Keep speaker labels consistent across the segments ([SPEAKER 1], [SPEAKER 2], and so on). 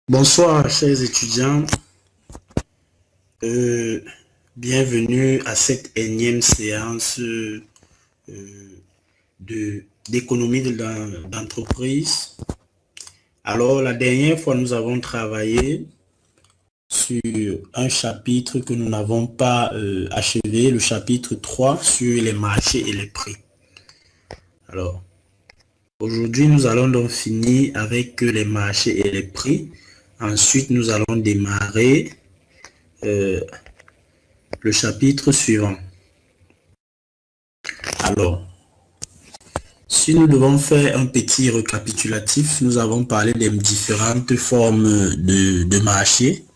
[SPEAKER 1] Bonsoir, chers étudiants. Euh, Bienvenue à cette énième séance d'économie d'entreprise. Alors, la dernière fois, nous avons travaillé sur un chapitre que nous n'avons pas achevé, le chapitre 3 sur les marchés et les prix. Alors, aujourd'hui, nous allons donc finir avec les marchés et les prix. Ensuite, nous allons démarrer le chapitre suivant. Alors, si nous devons faire un petit récapitulatif, nous avons parlé des différentes formes de marché.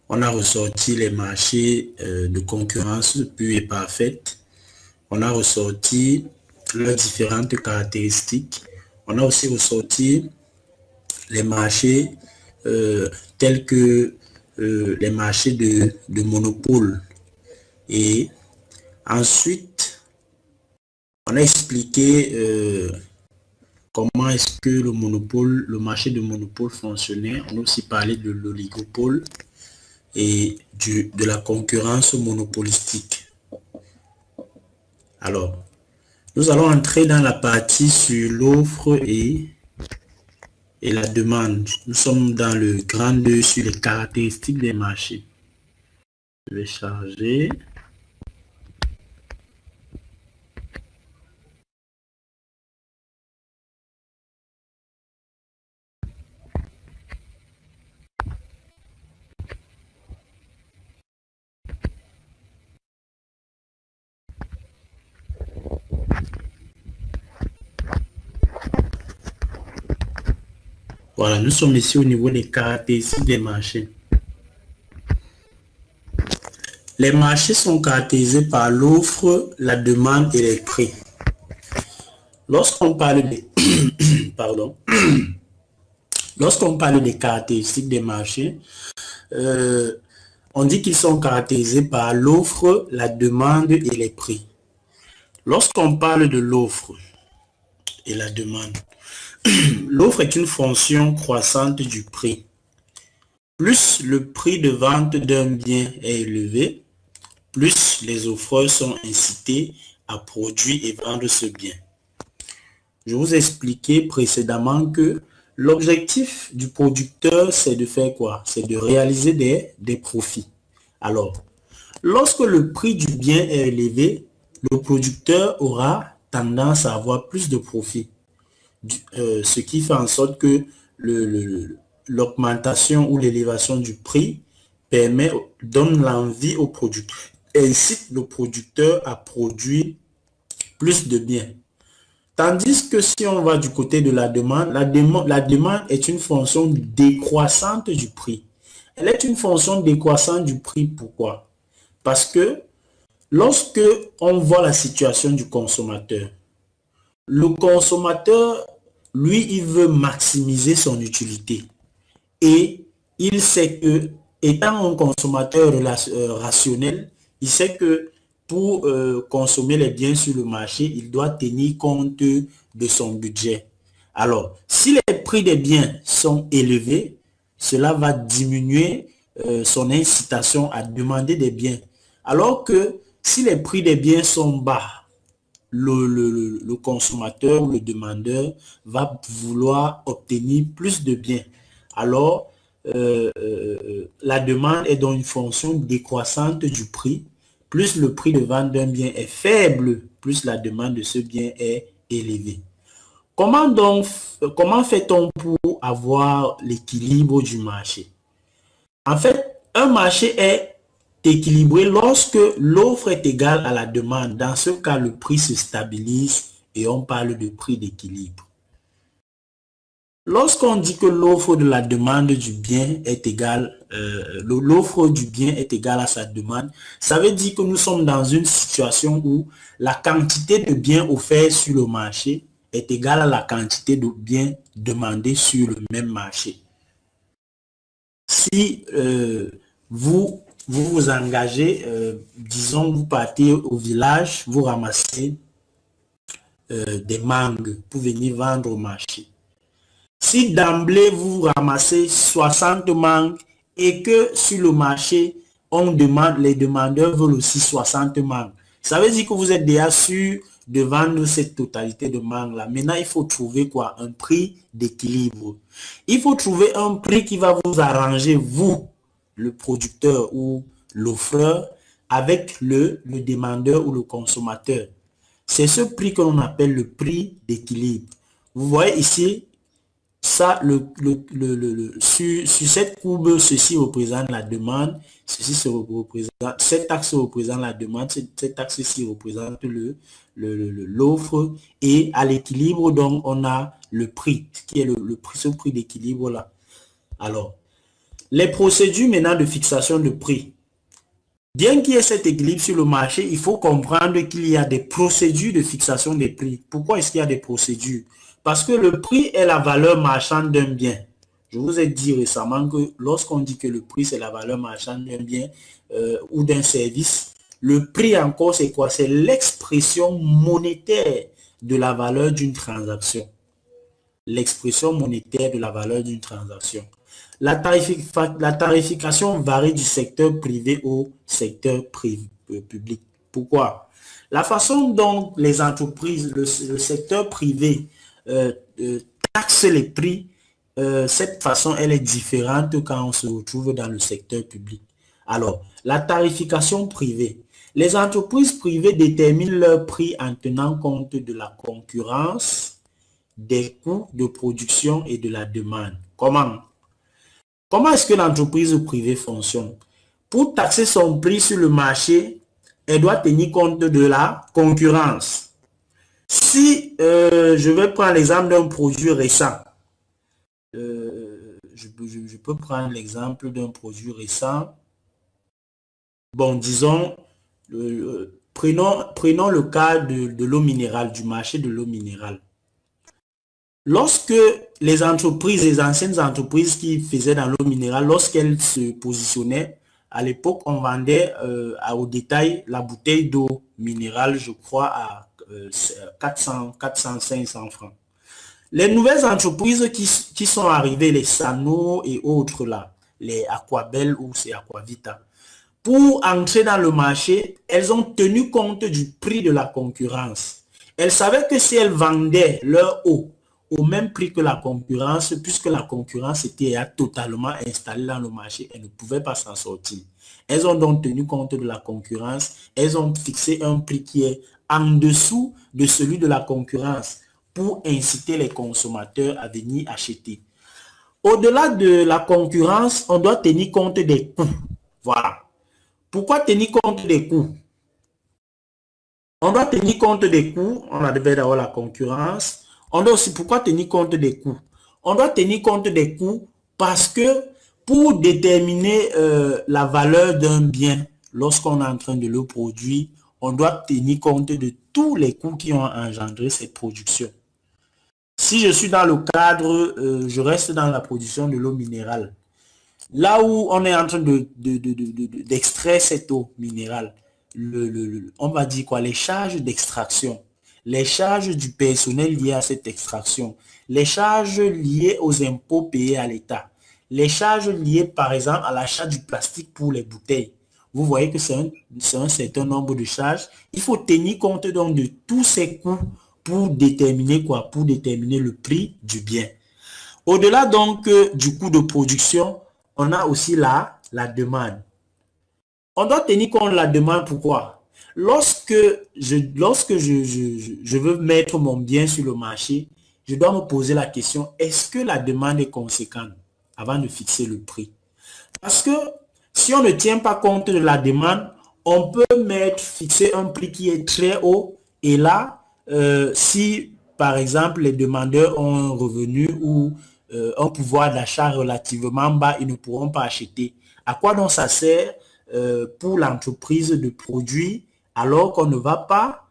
[SPEAKER 1] On a ressorti les marchés de concurrence pure et parfaite. On a ressorti leurs différentes caractéristiques. On a aussi ressorti les marchés tels que les marchés de monopole. Et ensuite, on a expliqué comment est-ce que le marché de monopole fonctionnait. On a aussi parlé de l'oligopole et de la concurrence monopolistique. Alors, nous allons entrer dans la partie sur l'offre et la demande. Nous sommes dans le grand 2 sur les caractéristiques des marchés. Je vais charger. Voilà, nous sommes ici au niveau des caractéristiques des marchés. Les marchés sont caractérisés par l'offre, la demande et les prix. Lorsqu'on parle des pardon, lorsqu'on parle des caractéristiques des marchés, on dit qu'ils sont caractérisés par l'offre, la demande et les prix. Lorsqu'on parle de l'offre et la demande, l'offre est une fonction croissante du prix. Plus le prix de vente d'un bien est élevé, plus les offreurs sont incités à produire et vendre ce bien. Je vous ai expliqué précédemment que l'objectif du producteur, c'est de faire quoi? C'est de réaliser des profits. Alors, lorsque le prix du bien est élevé, le producteur aura tendance à avoir plus de profits. Ce qui fait en sorte que l'augmentation ou l'élévation du prix donne l'envie au producteur, incite le producteur à produire plus de biens. Tandis que si on va du côté de la demande est une fonction décroissante du prix. Elle est une fonction décroissante du prix. Pourquoi? Parce que lorsque on voit la situation du consommateur, le consommateur, lui, il veut maximiser son utilité. Et il sait que, étant un consommateur rationnel, il sait que pour consommer les biens sur le marché, il doit tenir compte de son budget. Alors, si les prix des biens sont élevés, cela va diminuer son incitation à demander des biens. Alors que si les prix des biens sont bas, le consommateur ou le demandeur va vouloir obtenir plus de biens. Alors, la demande est donc une fonction décroissante du prix. Plus le prix de vente d'un bien est faible, plus la demande de ce bien est élevée. Comment fait-on pour avoir l'équilibre du marché? En fait, un marché est équilibré lorsque l'offre est égale à la demande. Dans ce cas, le prix se stabilise et on parle de prix d'équilibre. Lorsqu'on dit que l'offre de la demande du bien est égale, l'offre du bien est égale à sa demande, ça veut dire que nous sommes dans une situation où la quantité de biens offerts sur le marché est égale à la quantité de biens demandés sur le même marché. Si vous vous engagez, disons, vous partez au village, vous ramassez des mangues pour venir vendre au marché. Si d'emblée vous ramassez 60 mangues et que sur le marché, on demande, les demandeurs veulent aussi 60 mangues, ça veut dire que vous êtes déjà sûr de vendre cette totalité de mangues là. Maintenant, il faut trouver quoi? Un prix d'équilibre. Il faut trouver un prix qui va vous arranger, vous, le producteur ou l'offreur, avec le demandeur ou le consommateur. C'est ce prix que l'on appelle le prix d'équilibre. Vous voyez ici, ça, sur cette courbe, ceci représente la demande, ceci représente, cet axe représente la demande, cet axe-ci représente l'offre, et à l'équilibre, donc, on a le prix, qui est ce prix d'équilibre là. Alors, les procédures maintenant de fixation de prix. Bien qu'il y ait cet équilibre sur le marché, il faut comprendre qu'il y a des procédures de fixation des prix. Pourquoi est-ce qu'il y a des procédures? Parce que le prix est la valeur marchande d'un bien. Je vous ai dit récemment que lorsqu'on dit que le prix, c'est la valeur marchande d'un bien ou d'un service, le prix encore, c'est quoi? C'est l'expression monétaire de la valeur d'une transaction. L'expression monétaire de la valeur d'une transaction. La tarification varie du secteur privé au secteur public. Pourquoi? La façon dont les entreprises, le secteur privé taxe les prix, cette façon, elle est différente quand on se retrouve dans le secteur public. Alors, la tarification privée. Les entreprises privées déterminent leur prix en tenant compte de la concurrence, des coûts de production et de la demande. Comment? Comment est-ce que l'entreprise privée fonctionne? Pour taxer son prix sur le marché, elle doit tenir compte de la concurrence. Si je vais prendre l'exemple d'un produit récent, je peux prendre l'exemple d'un produit récent. Bon, disons, prenons le cas de l'eau minérale, du marché de l'eau minérale. Lorsque les entreprises, les anciennes entreprises qui faisaient dans l'eau minérale, lorsqu'elles se positionnaient, à l'époque, on vendait au détail la bouteille d'eau minérale, je crois, à 400, 500 francs. Les nouvelles entreprises qui sont arrivées, les Sano et autres là, les Aquabel ou c'est Aquavita, pour entrer dans le marché, elles ont tenu compte du prix de la concurrence. Elles savaient que si elles vendaient leur eau au même prix que la concurrence, puisque la concurrence était totalement installée dans le marché, elles ne pouvaient pas s'en sortir. Elles ont donc tenu compte de la concurrence, elles ont fixé un prix qui est en dessous de celui de la concurrence pour inciter les consommateurs à venir acheter. Au-delà de la concurrence, on doit tenir compte des coûts. Voilà. Pourquoi tenir compte des coûts? On doit tenir compte des coûts. On a d'abord la concurrence. On doit aussi, pourquoi tenir compte des coûts? On doit tenir compte des coûts parce que pour déterminer la valeur d'un bien, lorsqu'on est en train de le produire, on doit tenir compte de tous les coûts qui ont engendré cette production. Si je suis dans le cadre, je reste dans la production de l'eau minérale. Là où on est en train d'extraire cette eau minérale, on va dire quoi? Les charges d'extraction, les charges du personnel liées à cette extraction, les charges liées aux impôts payés à l'État, les charges liées par exemple à l'achat du plastique pour les bouteilles. Vous voyez que c'est un certain nombre de charges. Il faut tenir compte donc de tous ces coûts pour déterminer quoi? Pour déterminer le prix du bien. Au-delà donc du coût de production, on a aussi la demande. On doit tenir compte de la demande. Pourquoi? Lorsque je veux mettre mon bien sur le marché, je dois me poser la question, est-ce que la demande est conséquente avant de fixer le prix? Parce que si on ne tient pas compte de la demande, on peut fixer un prix qui est très haut et là, si par exemple les demandeurs ont un revenu ou un pouvoir d'achat relativement bas, ils ne pourront pas acheter. À quoi donc ça sert pour l'entreprise de produire alors qu'on ne va pas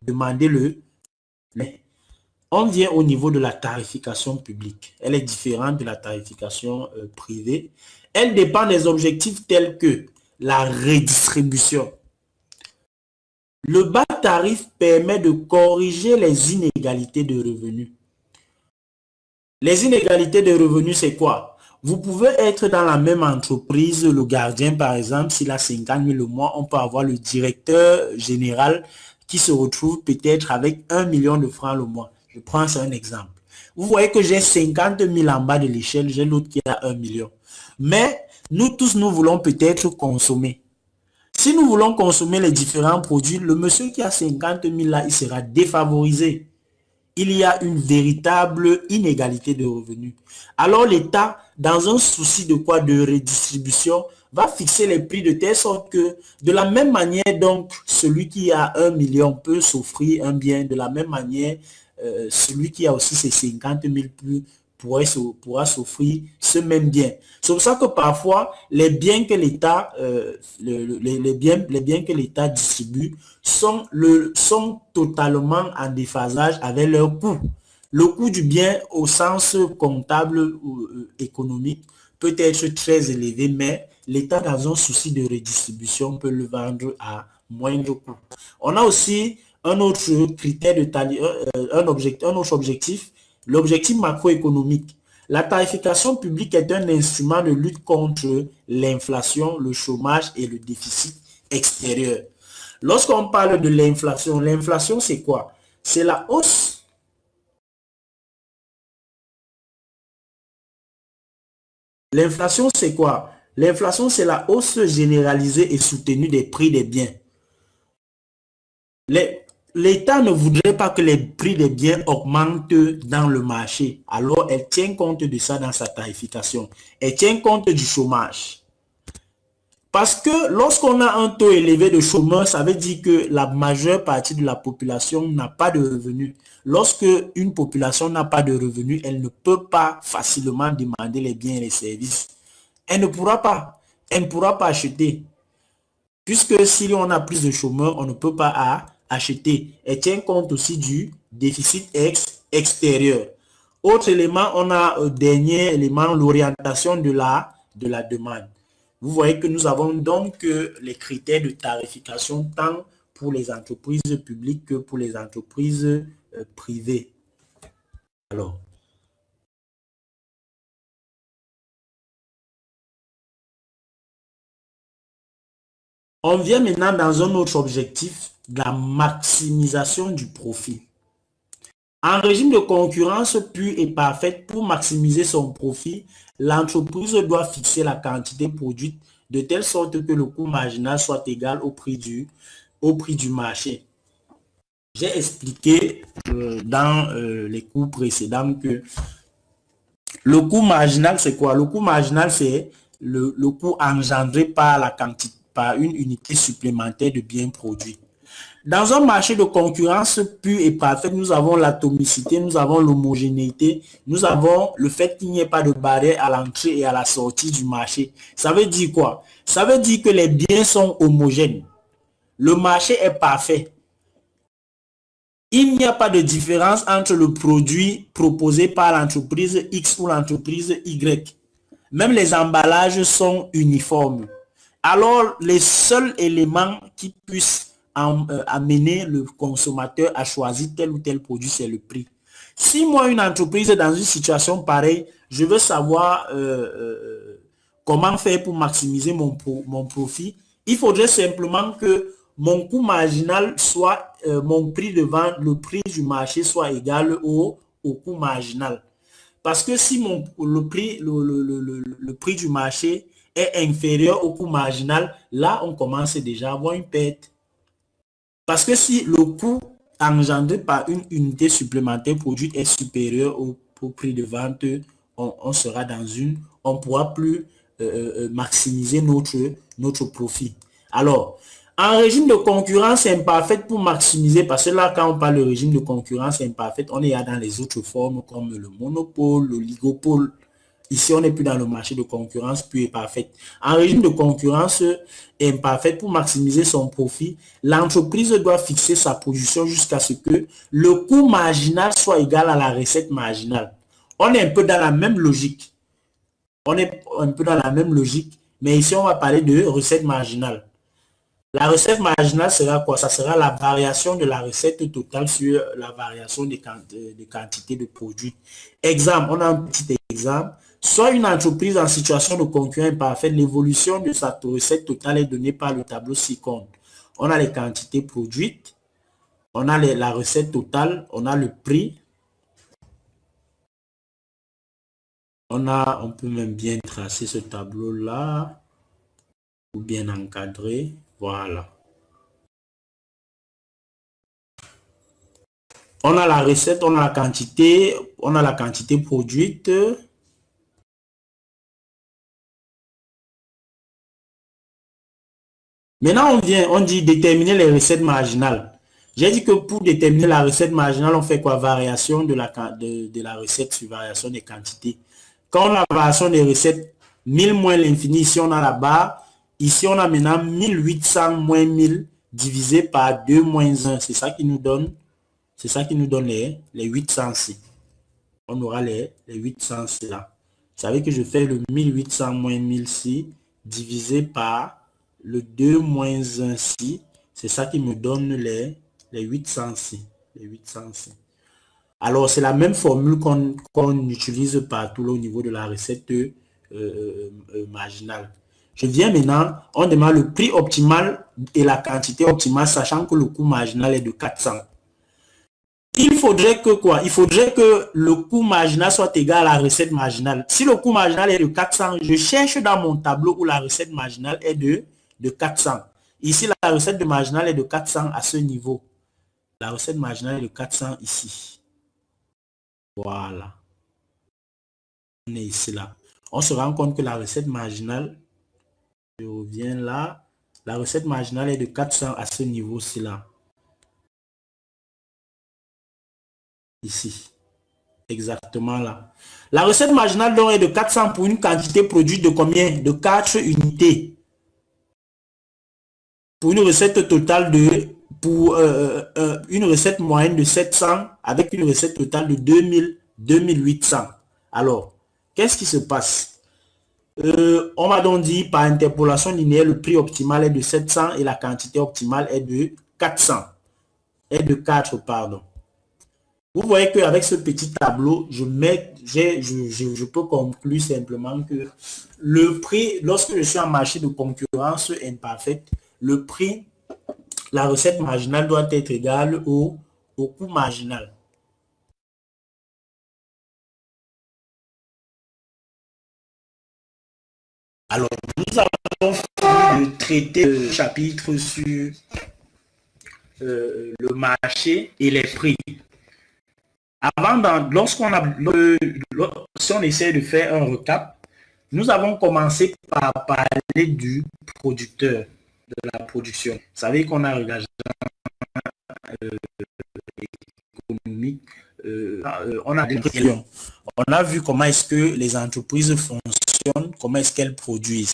[SPEAKER 1] demander mais on vient au niveau de la tarification publique. Elle est différente de la tarification privée. Elle dépend des objectifs tels que la redistribution. Le bas tarif permet de corriger les inégalités de revenus. Les inégalités de revenus, c'est quoi? Vous pouvez être dans la même entreprise, le gardien par exemple, s'il a 50 000 le mois, on peut avoir le directeur général qui se retrouve peut-être avec 1 million de francs le mois. Je prends ça un exemple. Vous voyez que j'ai 50 000 en bas de l'échelle, j'ai l'autre qui a 1 million. Mais nous tous, nous voulons peut-être consommer. Si nous voulons consommer les différents produits, le monsieur qui a 50 000 là, il sera défavorisé. Il y a une véritable inégalité de revenus. Alors l'État, dans un souci de quoi? De redistribution, va fixer les prix de telle sorte que, de la même manière, donc, celui qui a 1 million peut s'offrir un bien. De la même manière, celui qui a aussi ses 50 000 plus pourra s'offrir ce même bien. C'est pour ça que parfois, les biens que l'État les biens que l'État distribue sont totalement en déphasage avec leur coût. Le coût du bien au sens comptable ou économique peut être très élevé, mais l'État, dans un souci de redistribution, peut le vendre à moindre coût. On a aussi un autre critère de un autre objectif, l'objectif macroéconomique. La tarification publique est un instrument de lutte contre l'inflation, le chômage et le déficit extérieur. Lorsqu'on parle de l'inflation c'est quoi? C'est la hausse. L'inflation c'est quoi? L'inflation c'est la hausse généralisée et soutenue des prix des biens. L'État ne voudrait pas que les prix des biens augmentent dans le marché. Alors, elle tient compte de ça dans sa tarification. Elle tient compte du chômage. Parce que lorsqu'on a un taux élevé de chômeurs, ça veut dire que la majeure partie de la population n'a pas de revenus. Lorsque une population n'a pas de revenus, elle ne peut pas facilement demander les biens et les services. Elle ne pourra pas. Elle ne pourra pas acheter. Puisque si on a plus de chômeurs, on ne peut pas acheter. Elle tient compte aussi du déficit extérieur. Autre élément, on a dernier élément, l'orientation de la demande. Vous voyez que nous avons donc les critères de tarification tant pour les entreprises publiques que pour les entreprises privées. Alors, on vient maintenant dans un autre objectif, la maximisation du profit. En régime de concurrence pure et parfaite, pour maximiser son profit, l'entreprise doit fixer la quantité produite de telle sorte que le coût marginal soit égal au prix du marché. J'ai expliqué dans les cours précédents que le coût marginal, c'est quoi? Le coût marginal, c'est le coût engendré par la quantité, par une unité supplémentaire de biens produits. Dans un marché de concurrence pure et parfaite, nous avons l'atomicité, nous avons l'homogénéité, nous avons le fait qu'il n'y ait pas de barrière à l'entrée et à la sortie du marché. Ça veut dire quoi? Ça veut dire que les biens sont homogènes. Le marché est parfait. Il n'y a pas de différence entre le produit proposé par l'entreprise X ou l'entreprise Y. Même les emballages sont uniformes. Alors, les seuls éléments qui puissent amener le consommateur à choisir tel ou tel produit, c'est le prix. Si moi, une entreprise est dans une situation pareille, je veux savoir comment faire pour maximiser mon profit, il faudrait simplement que mon coût marginal soit, mon prix de vente, le prix du marché soit égal au coût marginal. Parce que si le prix du marché est inférieur au coût marginal, là, on commence déjà à avoir une perte. Parce que si le coût engendré par une unité supplémentaire produite est supérieur au prix de vente, on sera dans on ne pourra plus maximiser notre profit. Alors, en régime de concurrence imparfaite pour maximiser, parce que là, quand on parle de régime de concurrence imparfaite, on est dans les autres formes comme le monopole, l'oligopole. Ici, on n'est plus dans le marché de concurrence pure et parfaite. En régime de concurrence imparfaite, pour maximiser son profit, l'entreprise doit fixer sa position jusqu'à ce que le coût marginal soit égal à la recette marginale. On est un peu dans la même logique. On est un peu dans la même logique, mais ici, on va parler de recette marginale. La recette marginale sera quoi? Ça sera la variation de la recette totale sur la variation des quantités de produits. Exemple, on a un petit exemple. Soit une entreprise en situation de concurrence imparfaite, l'évolution de sa recette totale est donnée par le tableau ci-contre. On a les quantités produites, on a la recette totale, on a le prix. On peut même bien tracer ce tableau-là, ou bien encadrer. Voilà. On a la recette, on a la quantité produite. Maintenant, on dit déterminer les recettes marginales. J'ai dit que pour déterminer la recette marginale, on fait quoi? Variation de la recette sur variation des quantités. Quand on a la variation des recettes, 1000 moins l'infini, ici on a la barre. Ici, on a maintenant 1800 moins 1000 divisé par 2 moins 1. C'est ça qui nous donne les 800C. On aura les 800C là. Vous savez que je fais le 1800 moins 1000C divisé par le 2 moins 1C. C'est ça qui me donne les 800C. Les 800C. Alors, c'est la même formule qu'on utilise partout au niveau de la recette marginale. Je viens maintenant, on demande le prix optimal et la quantité optimale, sachant que le coût marginal est de 400. Il faudrait que quoi? Il faudrait que le coût marginal soit égal à la recette marginale. Si le coût marginal est de 400, je cherche dans mon tableau où la recette marginale est de 400. Ici, la recette de marginale est de 400 à ce niveau. La recette marginale est de 400 ici. Voilà. On est ici là. On se rend compte que la recette marginale, je reviens là, la recette marginale est de 400 à ce niveau-ci là. Ici. Exactement là. La recette marginale donc est de 400 pour une quantité produite de combien? De 4 unités. Pour une recette totale pour une recette moyenne de 700 avec une recette totale de 2800. Alors, qu'est-ce qui se passe? On m'a donc dit par interpolation linéaire, le prix optimal est de 700 et la quantité optimale est de 400. Est de 4, pardon. Vous voyez qu'avec ce petit tableau, je peux conclure simplement que le prix, lorsque je suis en marché de concurrence imparfaite, le prix, la recette marginale doit être égale au coût marginal. Alors, nous avons fini de traiter le chapitre sur le marché et les prix. Avant, si on essaie de faire un recap, nous avons commencé par parler du producteur, de la production. Vous savez qu'on a regardé économique, on a vu comment est-ce que les entreprises fonctionnent, comment est-ce qu'elles produisent.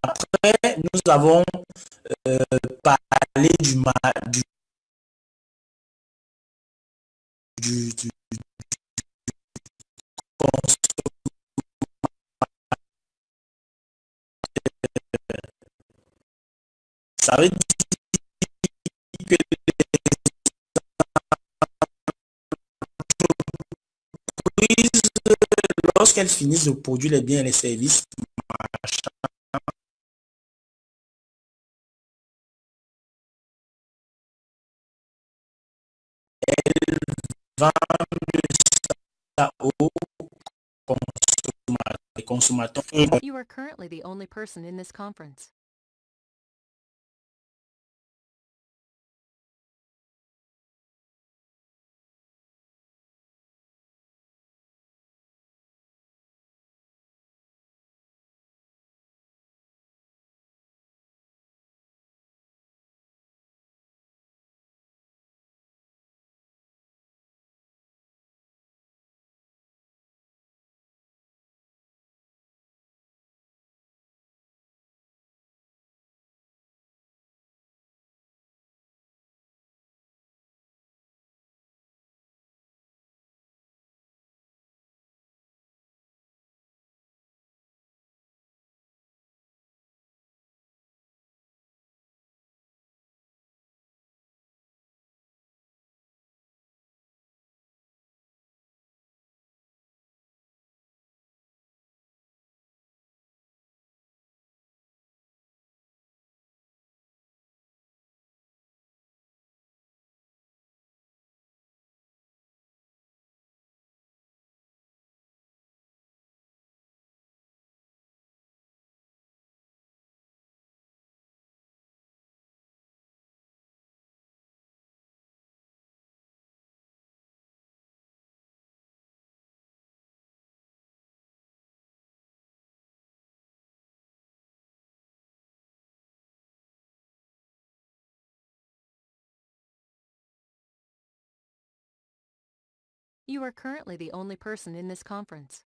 [SPEAKER 1] Après, nous avons parlé du ça veut dire que lorsqu'elles finissent de produire les biens et les services, elles vendent ça aux consommateurs.
[SPEAKER 2] You are currently the only person in this conference. You are currently the only person in this conference.